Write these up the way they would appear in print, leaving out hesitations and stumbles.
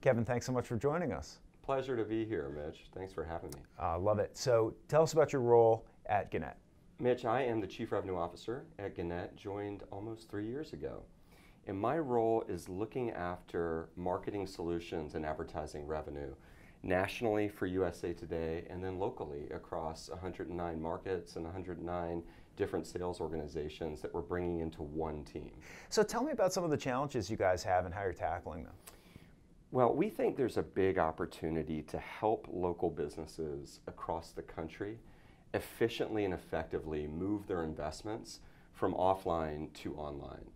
Kevin, thanks so much for joining us. Pleasure to be here, Mitch. Thanks for having me. Love it. So tell us about your role at Gannett. Mitch, I am the Chief Revenue Officer at Gannett, joined almost 3 years ago. And my role is looking after marketing solutions and advertising revenue nationally for USA Today and then locally across 109 markets and 109 different sales organizations that we're bringing into one team. So tell me about some of the challenges you guys have and how you're tackling them. Well, we think there's a big opportunity to help local businesses across the country efficiently and effectively move their investments from offline to online.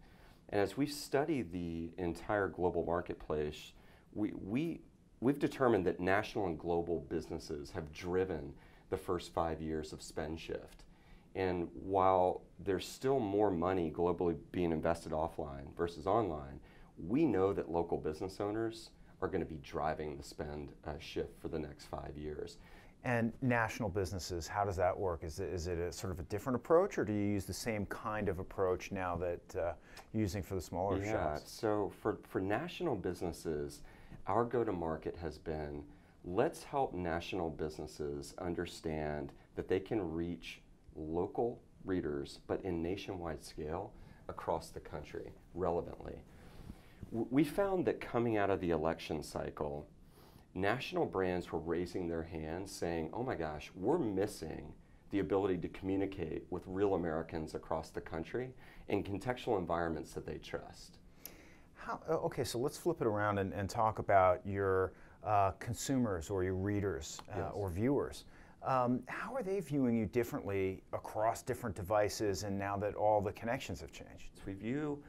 And as we study the entire global marketplace, we've determined that national and global businesses have driven the first 5 years of spend shift. And while there's still more money globally being invested offline versus online, we know that local business owners are going to be driving the spend shift for the next 5 years. And national businesses, how does that work? Is it a sort of a different approach, or do you use the same kind of approach now that you're using for the smaller shops? Yeah, so for national businesses, our go-to-market has been, let's help national businesses understand that they can reach local readers, but in nationwide scale across the country, relevantly. We found that coming out of the election cycle, national brands were raising their hands saying, oh my gosh, we're missing the ability to communicate with real Americans across the country in contextual environments that they trust. Okay, so let's flip it around and talk about your consumers or your readers or viewers. How are they viewing you differently across different devices and now that all the connections have changed? So we view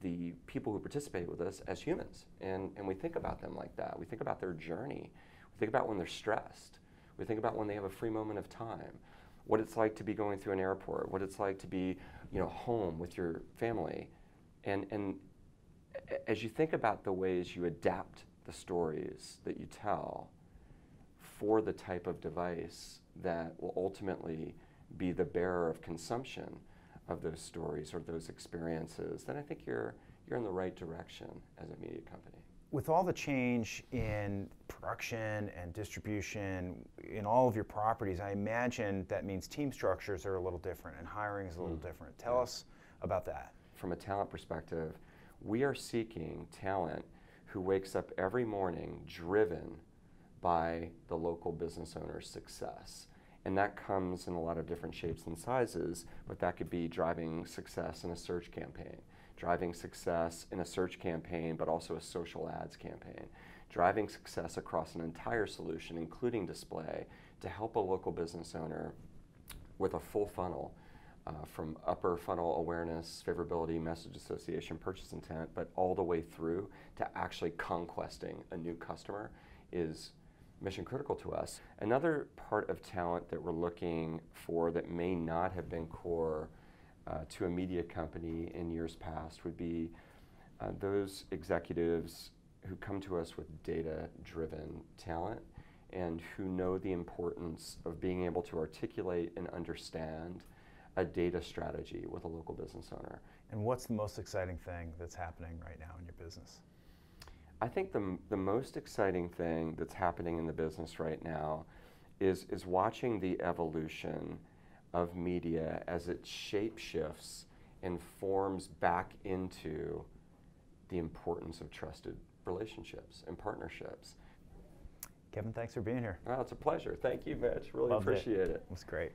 the people who participate with us as humans, and we think about them like that. We think about their journey. We think about when they're stressed. We think about when they have a free moment of time, what it's like to be going through an airport, what it's like to be, home with your family. And as you think about the ways you adapt the stories that you tell for the type of device that will ultimately be the bearer of consumption of those stories or those experiences, then I think you're in the right direction as a media company. With all the change in production and distribution in all of your properties, I imagine that means team structures are a little different and hiring is a little different. Tell us about that. From a talent perspective, we are seeking talent who wakes up every morning driven by the local business owner's success. And that comes in a lot of different shapes and sizes, but that could be driving success in a search campaign, driving success in a search campaign, but also a social ads campaign, driving success across an entire solution, including display, to help a local business owner with a full funnel, from upper funnel awareness, favorability, message association, purchase intent, but all the way through to actually conquesting a new customer is mission critical to us. Another part of talent that we're looking for that may not have been core to a media company in years past would be those executives who come to us with data-driven talent and who know the importance of being able to articulate and understand a data strategy with a local business owner. And what's the most exciting thing that's happening right now in your business? I think the most exciting thing that's happening in the business right now is watching the evolution of media as it shape shifts and forms back into the importance of trusted relationships and partnerships. Kevin, thanks for being here. Oh, it's a pleasure. Thank you, Mitch. Really Loved appreciate it. It was great.